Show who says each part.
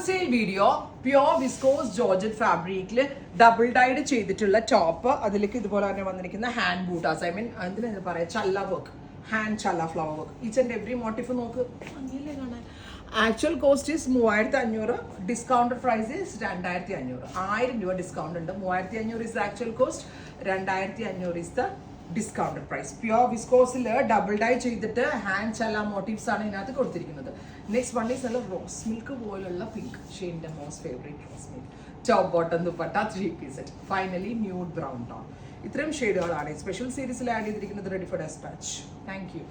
Speaker 1: Sale video pure viscous georgette ഫാബ്രിക്കിൽ double died ചെയ്തിട്ടുള്ള top, അതിലേക്ക് ഇതുപോലെ തന്നെ വന്നിരിക്കുന്ന ഹാൻഡ് ബൂട്ടാസ്, ഐ മീൻ എന്തിനാ പറയാ, ചല്ല വർക്ക്, ഹാൻഡ് ചല്ല flower work, each and every motif നോക്ക് അങ്ങനെയല്ലേ കാണാൻ. Actual cost is 3500, discounted price is 2500. 1000 രൂപ ഡിസ്കൗണ്ട് ഉണ്ട്. 3500 is actual cost, 2500 is the discounted price. Pure വിസ്കോസിൽ ഡബിൾ ഡൈ ചെയ്തിട്ട് ഹാൻഡ് ചല്ല മോട്ടീവ്സ് ആണ് ഇതിനകത്ത് കൊടുത്തിരിക്കുന്നത്. നെക്സ്റ്റ് വൺ ഈസ് നല്ല റോസ് മിൽക്ക് പോലുള്ള പിങ്ക് ഷെയ്ഡിന്റെ most favourite rose milk, top bottom dupatta 3 piece set. Finally nude brown tone. ഇത്രയും ഷെയ്ഡുകളാണ് സ്പെഷ്യൽ സീരീസിൽ ആഡ് ചെയ്തിരിക്കുന്നത്. Ready for dispatch. Thank U.